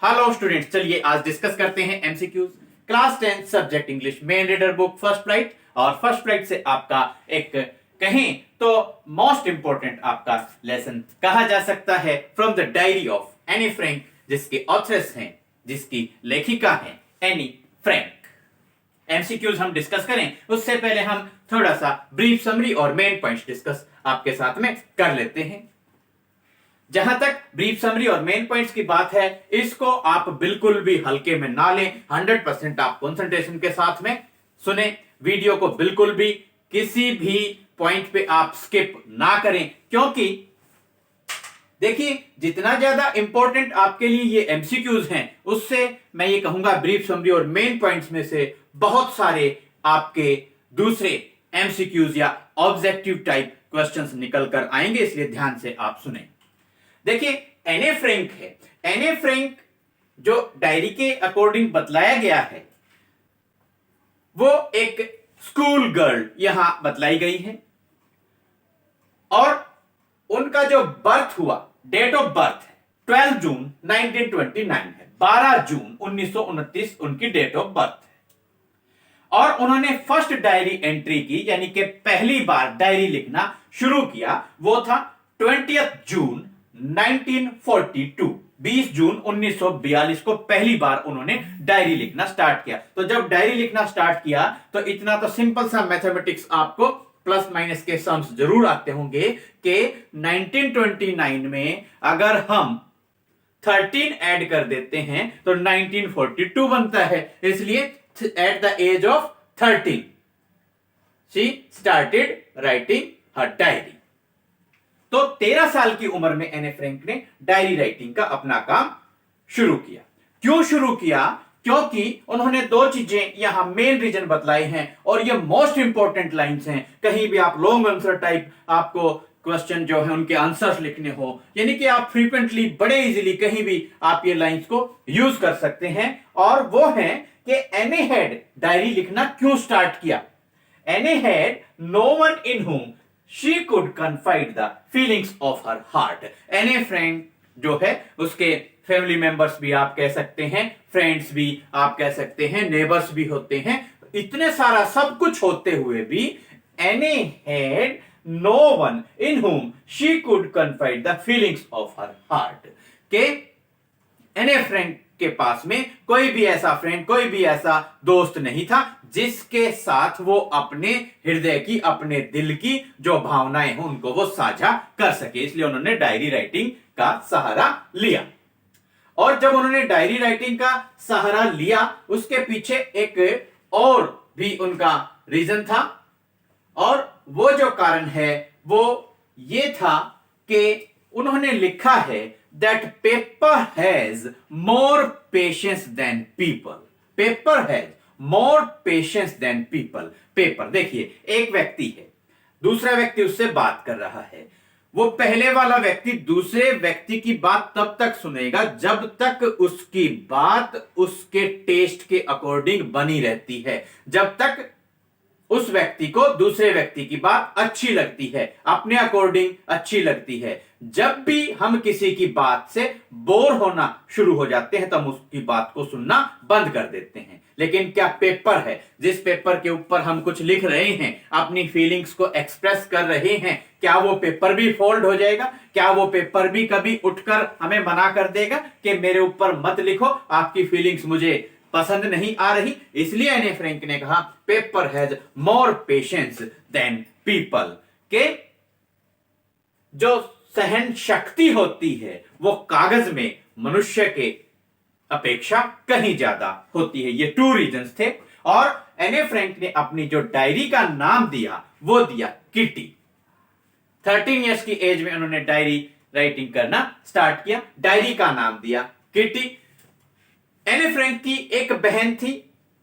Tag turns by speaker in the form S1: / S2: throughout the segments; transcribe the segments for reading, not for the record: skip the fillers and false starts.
S1: Hello students, चलिए आज discuss करते हैं MCQs class 10 subject English main reader book first flight. और फर्स्ट फ्लाइट से आपका एक कहें तो मोस्ट इंपोर्टेंट आपका लेसन कहा जा सकता है from the diary of Anne Frank, जिसके ऑथर्स हैं, जिसकी लेखिका है एनी फ्रैंक। एमसीक्यूज हम डिस्कस करें उससे पहले हम थोड़ा सा ब्रीफ समरी और मेन पॉइंट्स डिस्कस आपके साथ में कर लेते हैं। जहां तक ब्रीफ समरी और मेन पॉइंट्स की बात है, इसको आप बिल्कुल भी हल्के में ना लें, 100% आप कंसंट्रेशन के साथ में सुने। वीडियो को बिल्कुल भी किसी भी पॉइंट पे आप स्किप ना करें, क्योंकि देखिए जितना ज्यादा इंपॉर्टेंट आपके लिए ये एमसीक्यूज हैं, उससे मैं ये कहूंगा ब्रीफ समरी और मेन पॉइंट्स में से बहुत सारे आपके दूसरे एमसीक्यूज या ऑब्जेक्टिव टाइप क्वेश्चंस निकल कर आएंगे, इसलिए ध्यान से आप सुने। देखिए एने फ्रैंक है, एने फ्रैंक जो डायरी के अकॉर्डिंग बतलाया गया है वो एक स्कूल गर्ल यहां बतलाई गई है, और उनका जो बर्थ हुआ, डेट ऑफ बर्थ है 12 जून 1929 है, 12 जून 1929 उनकी डेट ऑफ बर्थ है। और उन्होंने फर्स्ट डायरी एंट्री की, यानी कि पहली बार डायरी लिखना शुरू किया, वो था 20 जून 1942, 20 जून 1942 को पहली बार उन्होंने डायरी लिखना स्टार्ट किया। तो जब डायरी लिखना स्टार्ट किया तो इतना तो सिंपल सा मैथमेटिक्स आपको प्लस माइनस के सम्स जरूर आते होंगे कि 1929 में अगर हम 13 ऐड कर देते हैं तो 1942 बनता है। इसलिए at the age of 13 she started writing her diary. तो 13 साल की उम्र में एने फ्रैंक ने डायरी राइटिंग का अपना काम शुरू किया। क्यों शुरू किया? क्योंकि उन्होंने दो चीजें यहां मेन रीजन बतलाई हैं, और ये मोस्ट इंपॉर्टेंट लाइंस हैं। कहीं भी आप लॉन्ग आंसर टाइप आपको क्वेश्चन जो है उनके आंसर्स लिखने हो, यानी कि आप फ्रीक्वेंटली बड़े इजीली कहीं भी आप ये लाइंस को यूज कर सकते हैं, और वो है कि एने हैड डायरी लिखना क्यों स्टार्ट किया। एने हैड नो वन इन हुम she could confide the feelings of her heart। एने फ्रैंक जो है उसके फैमिली मेंबर्स भी आप कह सकते हैं, फ्रेंड्स भी आप कह सकते हैं, नेबर्स भी होते हैं। इतने सारा सब कुछ होते हुए भी Anne had no one in whom she could confide the feelings of her heart। के एने फ्रैंक के पास में कोई भी ऐसा फ्रेंड, कोई भी ऐसा दोस्त नहीं था जिसके साथ वो अपने हृदय की, अपने दिल की जो भावनाएं हैं उनको वो साझा कर सके। इसलिए उन्होंने डायरी राइटिंग का सहारा लिया। और जब उन्होंने डायरी राइटिंग का सहारा लिया, उसके पीछे एक और भी उनका रीजन था, और वो जो कारण है वो ये था कि उन्होंने लिखा है that paper has more patience than people। paper has more patience than people। Paper देखिए, एक व्यक्ति है, दूसरा व्यक्ति उससे बात कर रहा है। वो पहले वाला व्यक्ति दूसरे व्यक्ति की बात तब तक सुनेगा जब तक उसकी बात उसके टेस्ट के अकॉर्डिंग बनी रहती है, जब तक उस व्यक्ति को दूसरे व्यक्ति की बात अच्छी लगती है, अपने अकॉर्डिंग अच्छी लगती है। जब भी हम किसी की बात से बोर होना शुरू हो जाते हैं तब उसकी बात को सुनना बंद कर देते हैं। लेकिन क्या पेपर है, जिस पेपर के ऊपर हम कुछ लिख रहे हैं, अपनी फीलिंग्स को एक्सप्रेस कर रहे हैं, क्या वो पेपर भी फोल्ड हो जाएगा? क्या वो पेपर भी कभी उठकर हमें मना कर देगा कि मेरे ऊपर मत लिखो, आपकी फीलिंग्स मुझे पसंद नहीं आ रही? इसलिए एने फ्रैंक ने कहा paper has more patience than people, के जो सहन शक्ति होती है वो कागज में मनुष्य के अपेक्षा कहीं ज्यादा होती है। ये टू रीजंस थे। और एने फ्रैंक ने अपनी जो डायरी का नाम दिया वो दिया किटी। 13 इयर्स की एज में उन्होंने डायरी राइटिंग करना स्टार्ट किया, डायरी का नाम दिया किटी। एने फ्रैंक की एक बहन थी,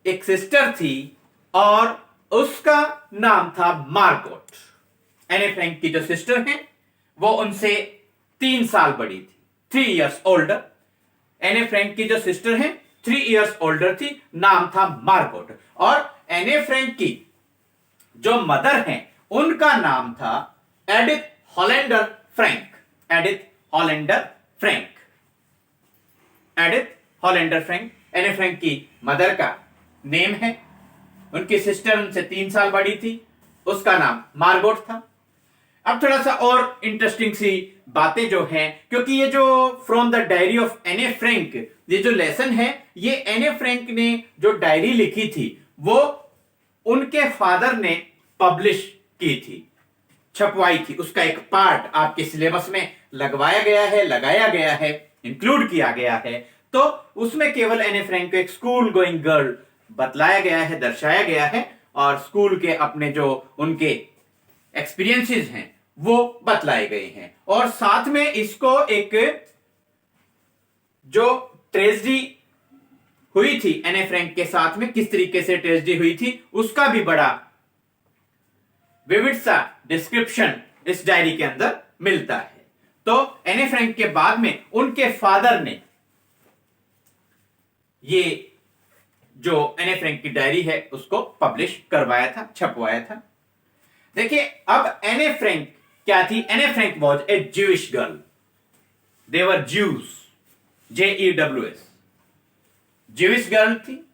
S1: एक सिस्टर थी, और उसका नाम था मार्गोट। एने फ्रैंक की जो सिस्टर है वो उनसे 3 साल बड़ी थी, 3 इयर्स ओल्डर। एने फ्रैंक की जो सिस्टर है 3 इयर्स ओल्डर थी, नाम था मार्गोट। और एने फ्रैंक की जो मदर है उनका नाम था Edith Hollander Frank. Edith Hollander Frank. Edith Hollander Frank, Anne Frank की मदर का नेम है। उनकी सिस्टर उनसे 3 साल बड़ी थी, उसका नाम मार्गोट था। अब थोड़ा सा और इंटरेस्टिंग सी बातें जो हैं, क्योंकि ये जो from the diary of Anne Frank, ये जो लेसन है, ये एने फ्रैंक ने जो डायरी लिखी थी वो उनके फादर ने पब्लिश की थी, छपवाई थी। उसका एक पार्ट आपके सिलेबस में लगाया गया है, इंक्लूड किया गया है। तो उसमें केवल एने फ्रैंक को एक स्कूल गोइंग गर्ल बतलाया गया है, दर्शाया गया है, और स्कूल के अपने जो उनके एक्सपीरियंसेस हैं वो बतलाए गए हैं। और साथ में इसको एक जो ट्रेजेडी हुई थी एने फ्रैंक के साथ में, किस तरीके से ट्रेजेडी हुई थी, उसका भी बड़ा विविड सा डिस्क्रिप्शन इस डायरी के अंदर मिलता है। तो एने फ्रैंक के बाद में उनके फादर ने ये जो एने फ्रैंक की डायरी है उसको पब्लिश करवाया था, छपवाया था। देखिए, अब एने फ्रैंक क्या थी? एने Frank was a Jewish girl, they were Jews, JEWS, Jewish girl थी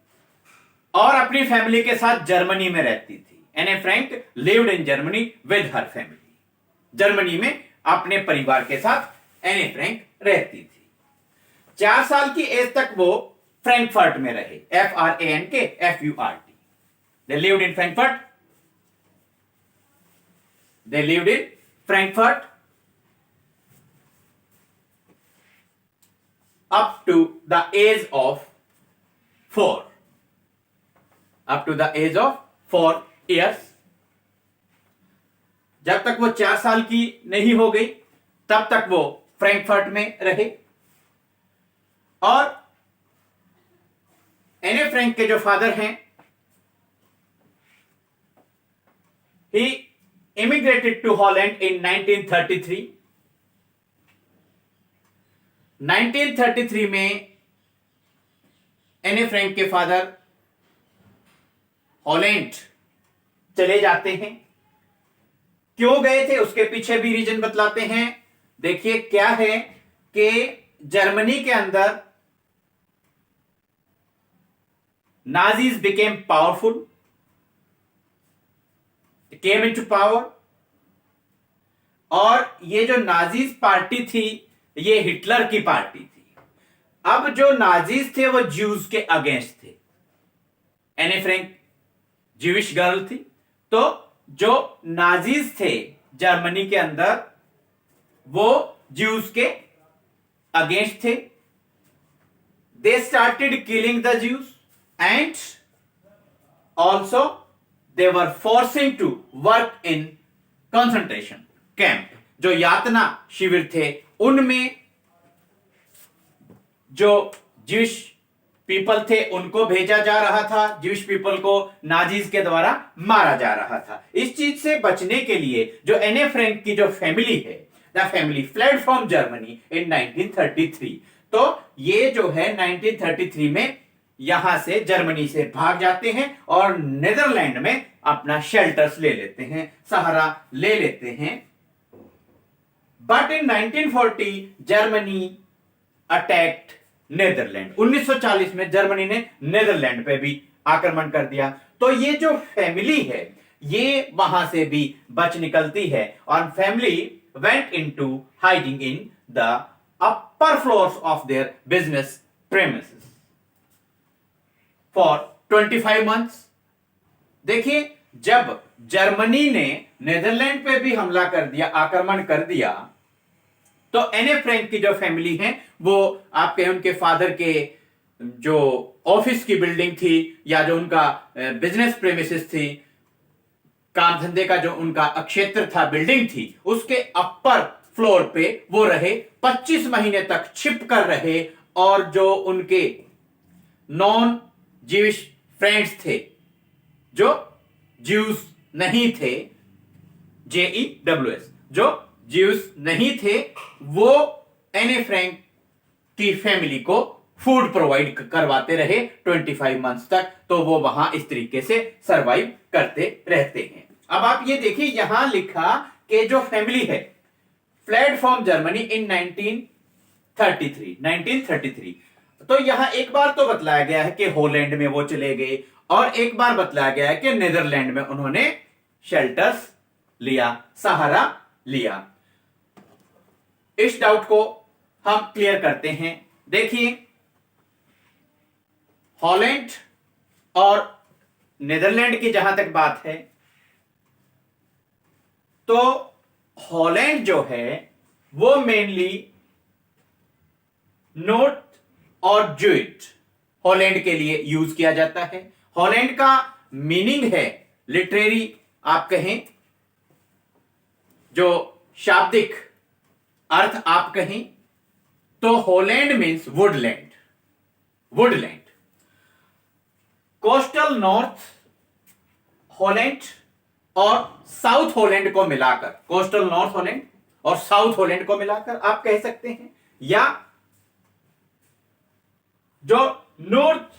S1: और अपनी फैमिली के साथ जर्मनी में रहती थी। एने Frank lived in Germany with her family, Germany में अपने परिवार के साथ एने फ्रैंक रहती थी। 4 साल की एज तक वो फ्रैंकफर्ट में रहे, FRANKFURT, they lived in Frankfurt, they lived in Frankfurt up to the age of 4, up to the age of 4 years। जब तक वो 4 साल की नहीं हो गई तब तक वो फ्रैंकफर्ट में रहे। और एने फ्रैंक के जो फादर हैं, he immigrated to Holland in 1933। 1933 में एने फ्रैंक के फादर हॉलैंड चले जाते हैं। क्यों गए थे उसके पीछे भी रीजन बतलाते हैं। देखिए क्या है कि जर्मनी के अंदर Nazis became powerful, came into power, और ये जो नाजीज पार्टी थी ये हिटलर की पार्टी थी। अब जो नाजीज थे वो ज्यूज के अगेंस्ट थे। एने फ्रैंक ज्यूइश गर्ल थी, तो जो नाजीज थे जर्मनी के अंदर वो ज्यूज के अगेंस्ट थे। They started killing the Jews and also they were forcing to work in concentration camp। जो यातना शिविर थे उनमें जो ज्यूइश पीपल थे उनको भेजा जा रहा था, ज्यूइश पीपल को नाजीज के द्वारा मारा जा रहा था। इस चीज से बचने के लिए जो एने फ्रैंक की जो फैमिली है, the family fled from Germany in 1933। तो ये जो है 1933 में यहां से जर्मनी से भाग जाते हैं और नेदरलैंड में अपना शेल्टर्स ले लेते हैं, सहारा ले लेते हैं। But in 1940 Germany attacked Netherland. 1940 में जर्मनी ने नेदरलैंड पे भी आक्रमण कर दिया। तो ये जो फैमिली है ये वहां से भी बच निकलती है और family went into hiding in the upper floors of their business premises for 25 months. देखिए, जब जर्मनी ने नेदरलैंड पे भी हमला कर दिया, आक्रमण कर दिया, तो एने फ्रैंक की जो फैमिली है वो आपके उनके फादर के जो ऑफिस की बिल्डिंग थी या जो उनका बिजनेस प्रेमिसेस थी, काम धंधे का जो उनका क्षेत्र था, बिल्डिंग थी, उसके अपर फ्लोर पे वो रहे। 25 महीने तक छिप कर रहे और जो उनके नॉन ज्यूइश फ्रेंड्स थे, जो ज्यूज नहीं थे, JEWS, जो ज्यूज नहीं थे, वो एने फ्रैंक की फैमिली को फूड प्रोवाइड करवाते रहे 25 मंथ्स तक। तो वो वहां इस तरीके से सरवाइव करते रहते हैं। अब आप ये देखिए, यहां लिखा कि जो फैमिली है फ्लेड फ्रॉम जर्मनी इन 1933। तो यहां एक बार तो बतलाया गया है कि हॉलैंड में वो चले गए, और एक बार बतलाया गया है कि नीदरलैंड में उन्होंने शेल्टर्स लिया, सहारा लिया। इस डाउट को हम क्लियर करते हैं। देखिए, हॉलैंड और नीदरलैंड की जहां तक बात है, तो हॉलैंड जो है वो मेनली नॉर्थ और ज्यूट हॉलैंड के लिए यूज किया जाता है। हॉलैंड का मीनिंग है लिटरेरी, आप कहें, जो शाब्दिक अर्थ आप कहें, तो Holland means Woodland, Woodland. Coastal north Holland और साउथ हॉलैंड को मिलाकर, कोस्टल नॉर्थ हॉलैंड और साउथ हॉलैंड को मिलाकर आप कह सकते हैं, या जो नॉर्थ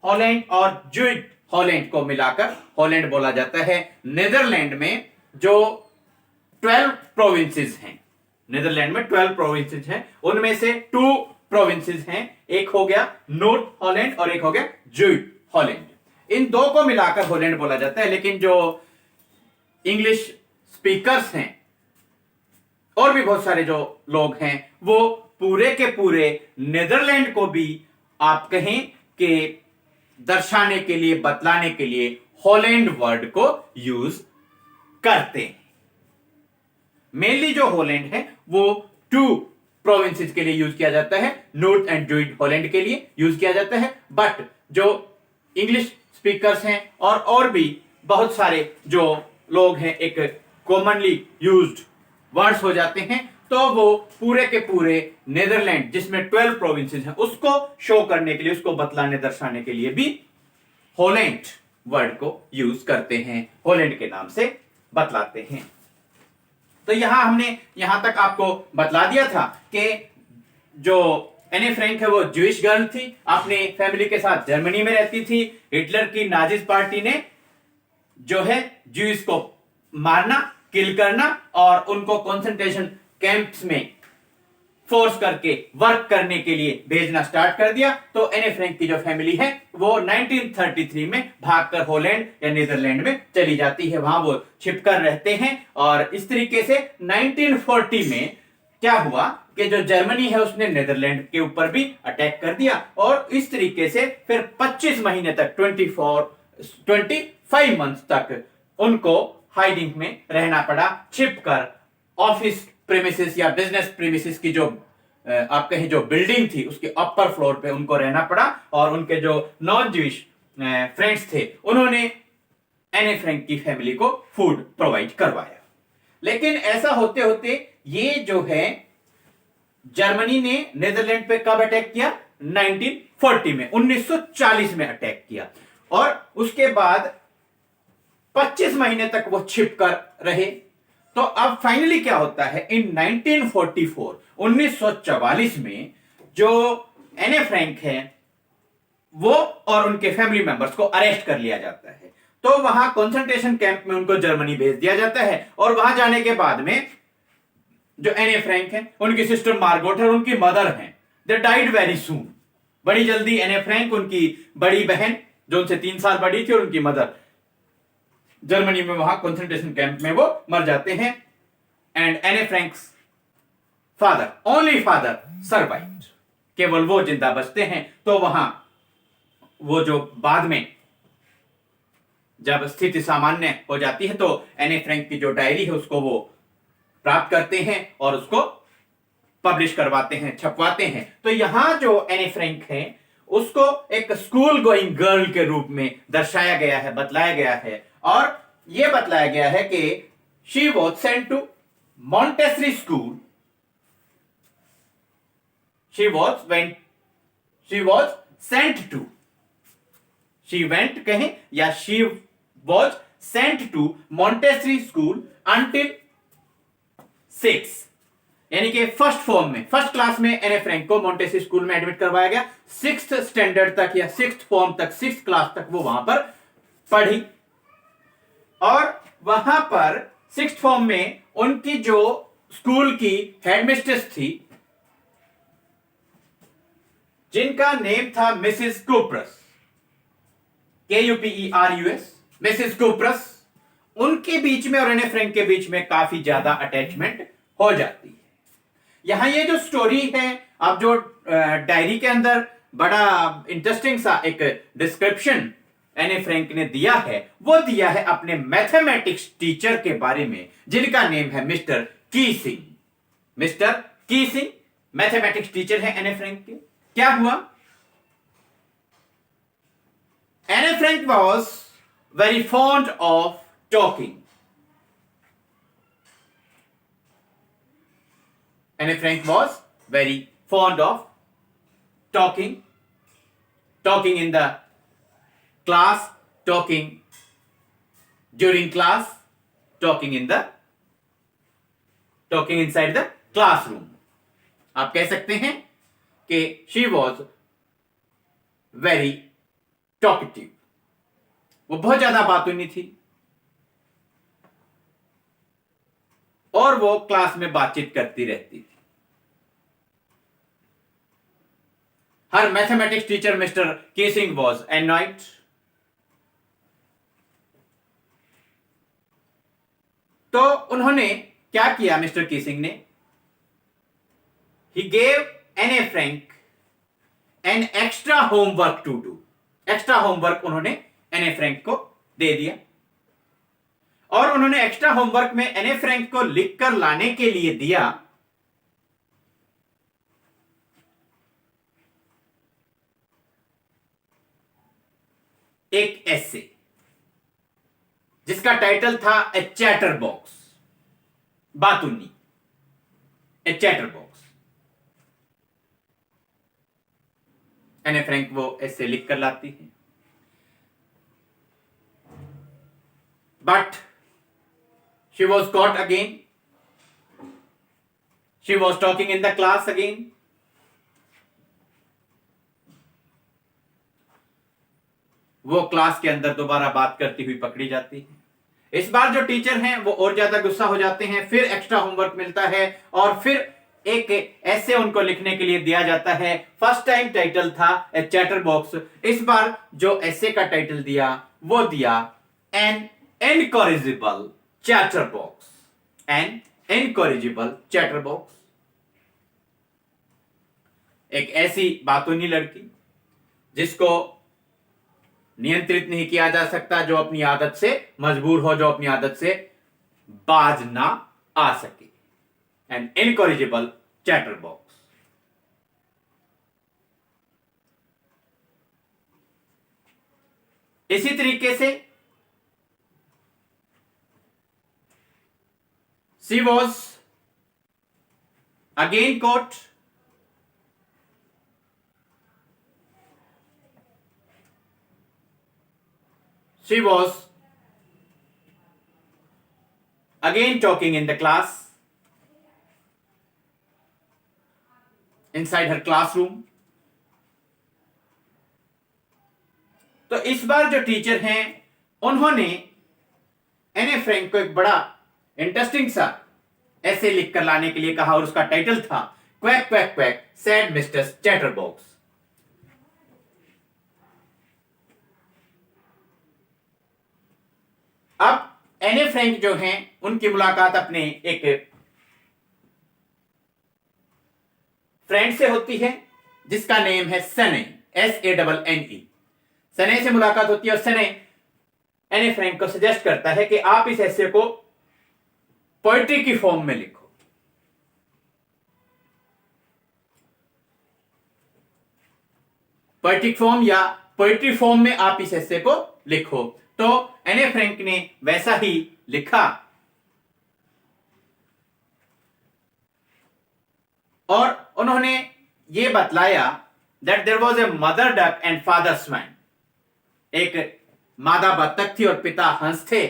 S1: हॉलैंड और ज्यूट हॉलैंड को मिलाकर हॉलैंड बोला जाता है। नीदरलैंड में जो 12 प्रोविंसेस हैं, नीदरलैंड में 12 प्रोविंसेस हैं, उनमें से 2 प्रोविंसेस हैं, एक हो गया नॉर्थ हॉलैंड और एक हो गया ज्यूट हॉलैंड। इन दो को मिलाकर हॉलैंड बोला जाता है। लेकिन जो इंग्लिश स्पीकर्स हैं और भी बहुत सारे जो लोग हैं, वो पूरे के पूरे नीदरलैंड को भी आप कहें कि दर्शाने के लिए, बतलाने के लिए हॉलैंड वर्ड को यूज करते हैं। मेनली जो हॉलैंड है वो 2 प्रोविंसेस के लिए यूज किया जाता है, नॉर्थ एंड ज्यूट हॉलैंड के लिए यूज किया जाता है। बट जो इंग्लिश स्पीकर्स हैं और भी बहुत सारे जो लोग हैं, एक कॉमनली यूज्ड वर्ड्स हो जाते हैं, तो वो पूरे के पूरे नीदरलैंड जिसमें 12 प्रोविंसेस हैं उसको शो करने के लिए, उसको बतलाने दर्शाने के लिए भी हॉलैंड वर्ड को यूज करते हैं, हॉलैंड के नाम से बतलाते हैं। तो यहां हमने यहां तक आपको बतला दिया था कि जो एने फ्रैंक है वो ज्यूइश गर्ल थी, अपनी फैमिली के साथ जर्मनी में रहती थी। हिटलर की नाजिस पार्टी ने जो है ज्यूइश को मारना, किल करना और उनको कंसंट्रेशन कैंप्स में फोर्स करके वर्क करने के लिए भेजना स्टार्ट कर दिया। तो एने फ्रैंक की जो फैमिली है वो 1933 में भागकर हॉलैंड या नीदरलैंड में चली जाती है, वहां वो छिपकर रहते हैं। और इस तरीके से 1940 में क्या हुआ कि जो जर्मनी है उसने नीदरलैंड के ऊपर भी अटैक कर दिया, और इस तरीके से फिर 25 महीने तक 25 मंथ्स तक उनको हाइडिंग में रहना पड़ा, छिपकर। ऑफिस प्रीमिसेस या बिजनेस प्रीमिसेस की जो आप कहें जो बिल्डिंग थी उसके अपर फ्लोर पे उनको रहना पड़ा, और उनके जो नॉन ज्यूइश फ्रेंड्स थे उन्होंने एने फ्रैंक की फैमिली को फूड प्रोवाइड करवाया। लेकिन ऐसा होते होते ये जो है जर्मनी ने नीदरलैंड पे कब अटैक किया? 1940 में, 1940 में अटैक किया, और उसके बाद 25 महीने तक वो छिप कर रहे। तो अब फाइनली क्या होता है, इन 1944, 1944 में जो एने फ्रैंक है वो और उनके फैमिली मेंबर्स को अरेस्ट कर लिया जाता है। तो वहां कंसंट्रेशन कैंप में उनको जर्मनी भेज दिया जाता है, और वहां जाने के बाद में जो एने फ्रैंक है, उनकी सिस्टर मार्गोट है और उनकी मदर है, दे डाइड वेरी सून। बड़ी जल्दी एने फ्रैंक, उनकी बड़ी बहन जो उनसे 3 साल बड़ी थी, और उनकी मदर जर्मनी में वहां कंसंट्रेशन कैंप में वो मर जाते हैं। एंड एने Franks father, only father survived, केवल वो जिंदा बचते हैं। तो वहां वो जो बाद में जब स्थिति सामान्य हो जाती है तो एने फ्रैंक की जो डायरी है उसको वो प्राप्त करते हैं और उसको पब्लिश करवाते हैं, छपवाते हैं। तो यहां जो एने फ्रैंक है उसको एक स्कूल गोइंग गर्ल के रूप में दर्शाया गया है, बतलाया गया है, और यह बतलाया गया है कि she was sent to Montessori school, she went कहें या she was sent to Montessori school until 6, यानी कि फर्स्ट क्लास में एने फ्रैंक को मॉन्टेसरी स्कूल में एडमिट करवाया गया। 6th स्टैंडर्ड तक या 6th फॉर्म तक, 6th क्लास तक वो वहां पर पढ़ी, और वहां पर 6th फॉर्म में उनकी जो स्कूल की हेडमिस्ट्रेस थी, जिनका नेम था मिसिस कूप्रस, KUPERUS, मिसिस कूप्रस, उनके बीच में और एने फ्रैंक के बीच में काफी ज्यादा अटैचमेंट हो जाती है। यहां ये जो स्टोरी है, आप जो डायरी के अंदर बड़ा इंटरेस्टिंग सा एक डिस्क्रिप्शन एने फ्रैंक ने दिया है, वो दिया है अपने मैथमेटिक्स टीचर के बारे में, जिनका नेम है मिस्टर कीसिंग। मिस्टर कीसिंग मैथमेटिक्स टीचर है एने फ्रैंक के। क्या हुआ? एने Frank was very fond of talking. Anne Frank was very fond of talking in the class, talking during class, talking inside the classroom. आप कह सकते हैं कि she was very talkative. वो बहुत ज्यादा बातूनी थी और वो क्लास में बातचीत करती रहती थी। Her mathematics teacher Mr Keesing was annoyed. तो उन्होंने क्या किया मिस्टर कीसिंग ने? He gave Anne Frank an extra homework to do. Extra homework उन्होंने एने फ्रैंक को दे दिया और उन्होंने एक्स्ट्रा होमवर्क में एने फ्रैंक को लिखकर लाने के लिए दिया एक एसे, जिसका टाइटल था ए चैटर बॉक्स। बातूनी, ए चैटर बॉक्स। एने फ्रैंक वो एसे लिखकर लाती है, but she was caught again. She was talking in the class again. वो क्लास के अंदर दोबारा बात करती हुई पकड़ी जाती है। इस बार जो टीचर हैं वो और ज्यादा गुस्सा हो जाते हैं। फिर एक्स्ट्रा होमवर्क मिलता है और फिर एक ऐसे उनको लिखने के लिए दिया जाता है। फर्स्ट टाइम टाइटल था ए चैटर बॉक्स। इस बार जो ऐसे का टाइटल दिया वो दिया an incorrigible chatterbox. An incorrigible chatterbox. एक ऐसी बातूनी लड़की जिसको नियंत्रित नहीं किया जा सकता, जो अपनी आदत से मजबूर हो, जो अपनी आदत से बाज ना आ सके। An incorrigible chatterbox. इसी तरीके से she was again caught she was again talking in the class inside her classroom। तो इस बार जो टीचर हैं उन्होंने एने फ्रैंक को एक बड़ा इंटरेस्टिंग सा ऐसे लिखकर लाने के लिए कहा और उसका टाइटल था quack quack quack said mister chatter box. अब एने फ्रैंक जो हैं उनकी मुलाकात अपने एक फ्रेंड से होती है जिसका नेम है सने, SANNE। सने से मुलाकात होती है और सने एने फ्रैंक को सजेस्ट करता है कि आप इस ऐसे को पोएट्री की फॉर्म में लिखो। पोएटिक फॉर्म या पोएट्री फॉर्म में आप इस ऐसे को लिखो। तो एने फ्रैंक ने वैसा ही लिखा और उन्होंने ये बतलाया that there was a mother duck and father swine. एक मादा बत्तख थी और पिता हंस थे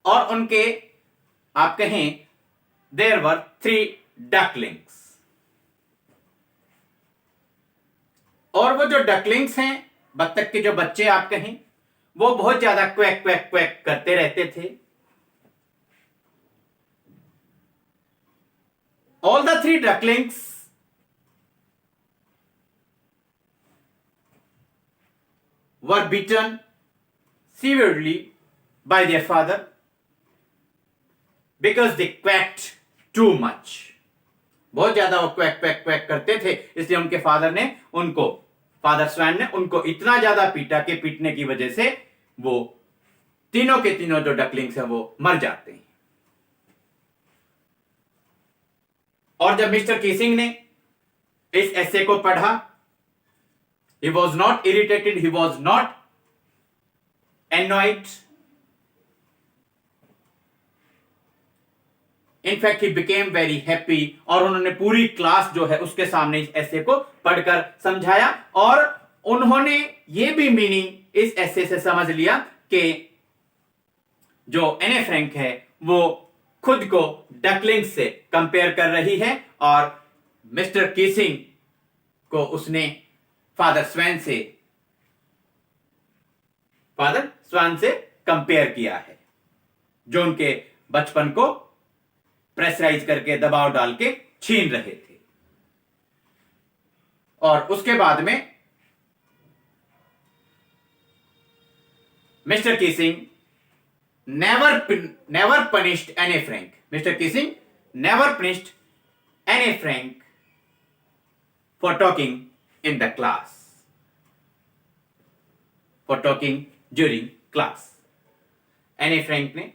S1: और उनके आप कहें देयर वर 3 डकलिंग्स। और वो जो डकलिंग्स हैं, बत्तख के जो बच्चे आप कहें, वो बहुत ज्यादा क्वैक क्वैक क्वैक करते रहते थे। All the 3 ducklings were beaten severely by their father because they quacked too much. बहुत ज्यादा वो क्वैक क्वैक क्वैक करते थे, इसलिए उनके फादर स्वैन ने उनको इतना ज्यादा पीटा कि पीटने की वजह से वो तीनों के तीनों जो डकलिंग्स हैं वो मर जाते हैं। और जब मिस्टर कीसिंग ने इस एसे को पढ़ा, he was not irritated, he was not annoyed. In fact, he became very happy और उन्होंने पूरी क्लास जो है उसके सामने इस एसे को पढ़कर समझाया और उन्होंने ये भी मीनिंग इस एसे से समझ लिया कि जो एने फ्रैंक है वो खुद को डकलिंग से कंपेयर कर रही है और मिस्टर कीसिंग को उसने फादर स्वैन से कंपेयर किया है, जो उनके बचपन को प्रेशराइज करके दबाव डाल के छीन रहे थे। और उसके बाद में mister कीसिंग never punished Anne Frank. Mr. Kissing never punished Anne Frank for talking in the class, for talking during class. Anne Frank ने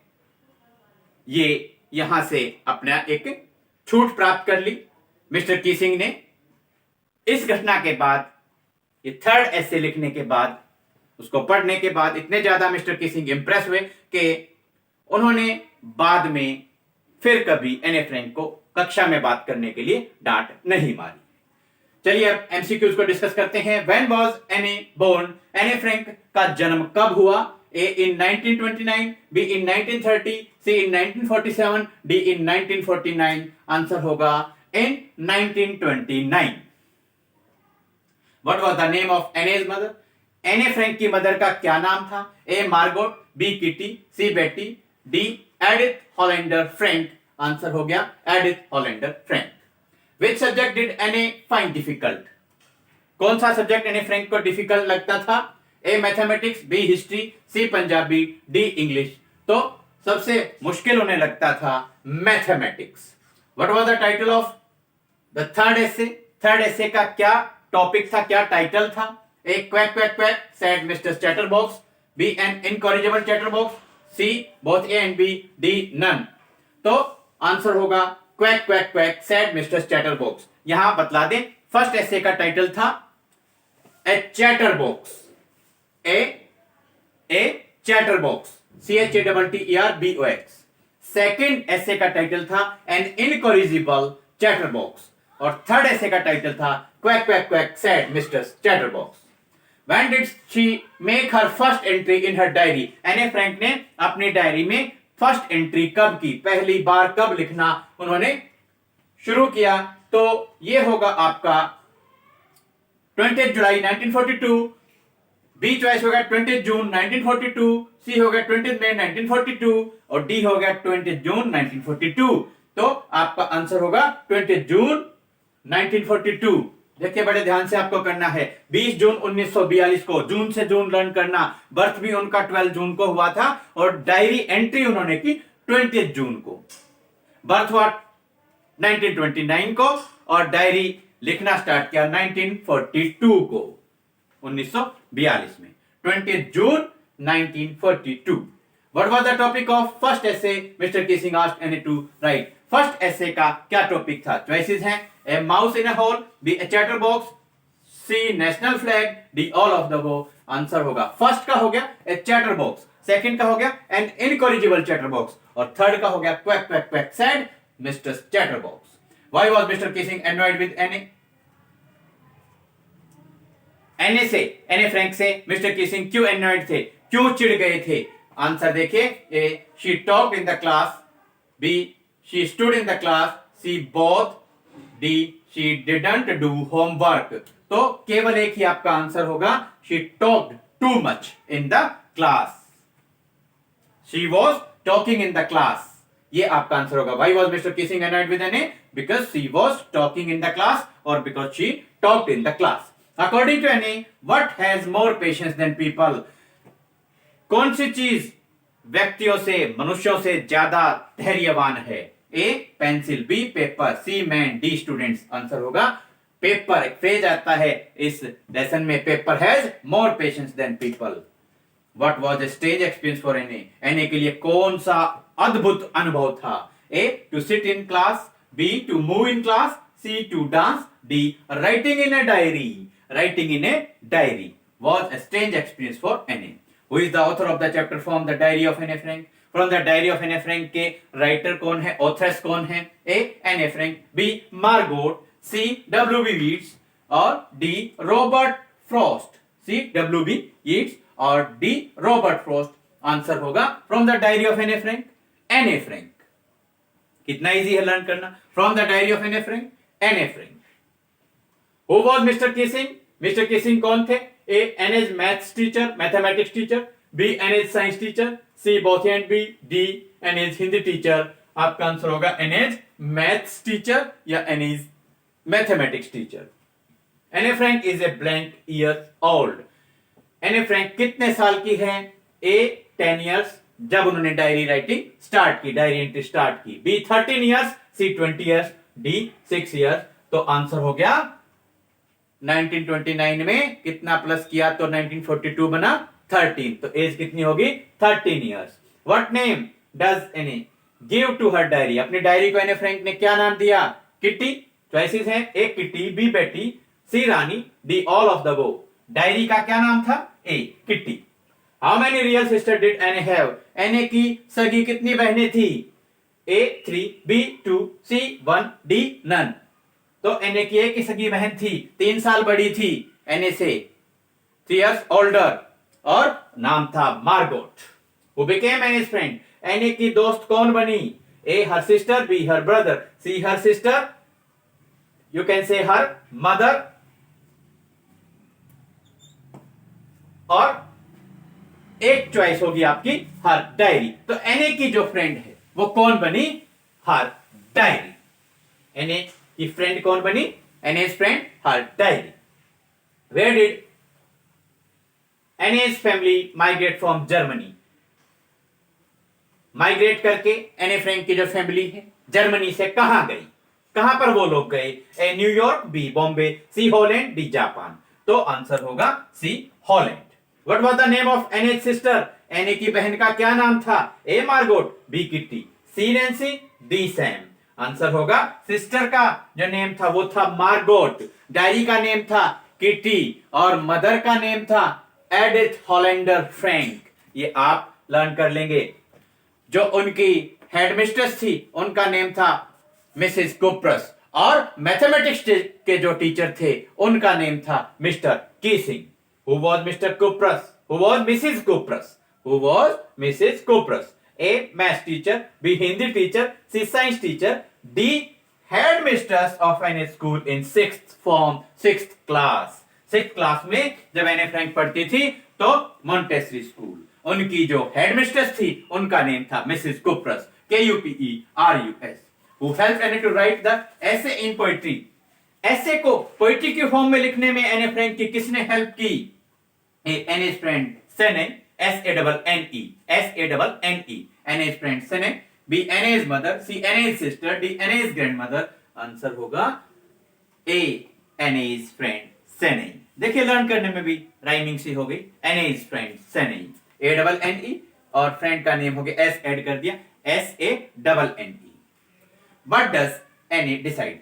S1: ये यहां से अपना एक छूट प्राप्त कर ली। मिस्टर कीसिंग ने इस घटना के बाद, ये थर्ड एसे लिखने के बाद, उसको पढ़ने के बाद इतने ज्यादा मिस्टर कीसिंग इंप्रेस हुए कि उन्होंने बाद में फिर कभी एने फ्रैंक को कक्षा में बात करने के लिए डांट नहीं मारी। चलिए अब एमसीक्यूज को डिस्कस करते हैं। When was Anne born? Anne Frank का जन्म कब हुआ? A in 1929, B in 1930, C in 1947, D in 1949। Answer होगा in 1929। What was the name of Anne's mother? Anne Frank की मदर का क्या नाम था? A Margot, B Kitty, C Betty, D Edith Hollander Frank. Answer हो गया Edith Hollander Frank. Which subject did Anne find difficult? कौन सा subject एने फ्रैंक को डिफिकल्ट लगता था? A mathematics, B history, C Punjabi, D English. तो सबसे मुश्किल उन्हें लगता था mathematics. What was the title of the third essay? Third essay का क्या टॉपिक था, क्या टाइटल था? A quack quack quack said mister Chatterbox, B an incorrigible chatterbox, C both A and B, D none. तो answer होगा quack quack quack said mister Chatterbox. यहां बतला दें, फर्स्ट एसे का टाइटल था ए चैटरबॉक्स, ए चैटरबॉक्स, CHATTERBOX। सेकेंड एसे का title था N incorrigible chatterbox और थर्ड एसे का टाइटल था quack quack quack said mister chatterbox. When did she make her first entry in her diary? एने फ्रैंक ने अपनी डायरी में फर्स्ट एंट्री कब की, पहली बार कब लिखना उन्होंने शुरू किया? तो ये होगा आपका 20 जुलाई 1942, बी चॉइस होगा 20 जून 1942, सी होगा 20 मई 1942 और डी होगा 20 जून 1942। तो आपका आंसर होगा 20 जून 1942। देखिए बड़े ध्यान से आपको करना है। 20 जून 1942 को, जून से जून लर्न करना। बर्थ भी उनका 12 जून को हुआ था और डायरी एंट्री उन्होंने की 20 जून को। बर्थ हुआ 1929 को और डायरी लिखना स्टार्ट किया 1942 को, 1942 में, 20 जून 1942। What was the topic of first essay Mr. Kissing asked Anne to write? First essay का क्या टॉपिक था? चॉइसेस हैं A mouse in a hole, B a chatterbox, C national flag, D all of the above. Answer होगा first का हो गया a chatterbox, second का हो गया एन इनकॉरिजिबल चैटरबॉक्स और थर्ड का हो गया quack quack quack said mister chatterbox. Why was mister Keesing annoyed with Anne? Anne Frank से मिस्टर किसिंग क्यों एनॉयड थे, क्यों चिढ़ गए थे? आंसर देखिए, A she talked in the class, B she stood in the class, C both, D she didn't do homework. तो केवल एक ही आपका आंसर होगा, she talked too much in the class, she was talking in the class. ये आपका answer होगा। Why was mister Keesing annoyed with Anne? Because she was talking in the class और because she talked in the class. According to any, what has more patience than people? कौन सी चीज व्यक्तियों से, मनुष्यों से ज्यादा धैर्यवान है? A pencil, B paper, C man, D students. Answer होगा पेपर। एक फ्रेज आता है इस लेसन में, paper has more patience than people. What was the strange experience for Anne? Anne के लिए कौन सा अद्भुत अनुभव था? A to sit in class, B to move in class, C to dance, D writing in a diary. Writing in a diary was a strange experience for Anne. Who is the author of the chapter from the Diary of Anne Frank? From the Diary of Anne Frank के writer कौन है, authoress कौन है? A Anne Frank, B Margot, C W B Yeats और D Robert Frost. C W B Yeats और D Robert Frost. Answer होगा from the diary of Anne Frank, Anne Frank. कितना easy है learn करना। From the diary of Anne Frank, Anne Frank. Who was mister Keesing? Mr Keesing कौन थे? A Anne's maths teacher, mathematics teacher, B NAs science teacher, C both and B, D Anne's Hindi teacher. आपका answer होगा Anne's maths teacher या Anne's mathematics teacher. Anne Frank is a blank year old. Anne Frank कितने साल की है? A 10 years, जब उन्होंने diary writing start की, डायरी एंट्री स्टार्ट की। B 13 years, C 20 years, D 6 years. तो आंसर हो गया 1929 में कितना प्लस किया तो 1942 बना 13। तो एज कितनी होगी? 13 years. What name does Anne give to her diary? अपनी डायरी को एने फ्रैंक ने क्या नाम दिया? किट्टी। चॉइसेस हैं, ए Kitty, B Betty, C Rani, D all of the above. Diary का क्या नाम था? A Kitty. How many real sister did Anne have? Anne की सगी कितनी बहनें थी? A 3, B 2, C 1, D none. तो एने की एक ही सगी बहन थी, 3 साल बड़ी थी एने से, 3 years older, और नाम था Margot. Who became Anne's friend? एने की दोस्त कौन बनी? A her sister, B her brother, C her sister, you can say her mother, और एक चॉइस होगी आपकी हर डायरी। तो एने की जो फ्रेंड है वो कौन बनी? Her diary. एने की फ्रेंड कौन बनी? Anne's friend, her diary. Where did Anne's family migrate from Germany? Migrate करके एने फ्रैंक की जो फैमिली है जर्मनी से कहां गई? कहां पर वो लोग गए? A New York, B Bombay, C Holland, D Japan. तो आंसर होगा C Holland. What was the name of Anne's sister? Anne की बहन का क्या नाम था? A Margot, B Kitty, C Nancy, D Sam. Answer होगा सिस्टर का जो नेम था वो था मार्गोट, डायरी का नेम था किटी और मदर का नेम था एडिथ हॉलैंडर फ्रैंक। ये आप लर्न कर लेंगे। जो उनकी हेडमिस्ट्रेस थी उनका नेम था मिसेस कुप्रस और मैथमेटिक्स के जो टीचर थे उनका नेम था Mr Keesing. Who was Mr Kuperus? Who was Mrs Kuperus? Who was Mrs Kuperus? A math teacher, B Hindi teacher, C science teacher, D headmistress of an school in 6th form, 6th class. 6th class में जब एने Frank पढ़ती थी तो Montessori school, उनकी जो headmistress थी उनका नेम था Mrs कुप्रस, Kuperus। Who helped Anne to write the essay in poetry? ऐसे को पोइट्री की फॉर्म में लिखने में एने फ्रैंक की किसने हेल्प की? एनेज फ्रेंड सेने, S-A-N-N-E, S-A-N-N-E, Anne's friend Sene, B Anne's mother, C Anne's sister, D Anne's grandmother। Answer होगा A Anne's friend Sene। देखिए लर्न करने में भी राइमिंग सी हो गई। Anne's friend Sene, A-N-N-E और फ्रेंड का नेम हो गया S ऐड कर दिया, S-A-N-N-E। What does Anne decide?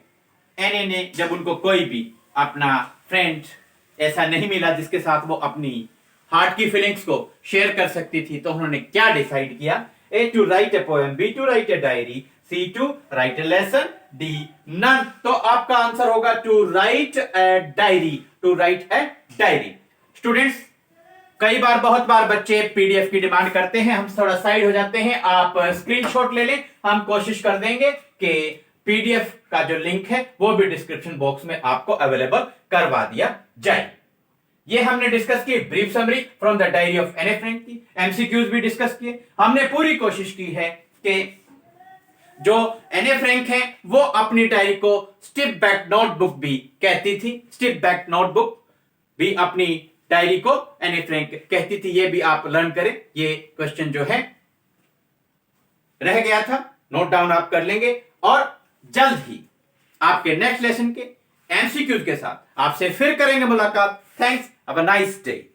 S1: Anne ने जब उनको कोई भी अपना फ्रेंड ऐसा नहीं मिला जिसके साथ वो अपनी हार्ट की फीलिंग्स को शेयर कर सकती थी, तो उन्होंने क्या डिसाइड किया? A to write a poem, B to write a diary, C to write a lesson, D none. तो आपका आंसर होगा to write a diary, to write a diary. Students, कई बार, बहुत बार बच्चे पीडीएफ की डिमांड करते हैं, हम थोड़ा साइड हो जाते हैं, आप स्क्रीनशॉट ले लें। हम कोशिश कर देंगे कि पीडीएफ का जो लिंक है वो भी डिस्क्रिप्शन बॉक्स में आपको अवेलेबल करवा दिया जाए। ये हमने डिस्कस की brief summary from the diary of Anne Frank की, एमसीक्यूज भी डिस्कस किए। हमने पूरी कोशिश की है कि जो एने फ्रैंक है वो अपनी डायरी को स्टेप बैक नोटबुक भी कहती थी। स्टेप बैक नोटबुक भी अपनी डायरी को एनी फ्रैंक कहती थी, ये भी आप लर्न करें। ये क्वेश्चन जो है रह गया था, नोट डाउन आप कर लेंगे। और जल्द ही आपके नेक्स्ट लेसन के एमसीक्यूज के साथ आपसे फिर करेंगे मुलाकात। Thanks, have a nice day.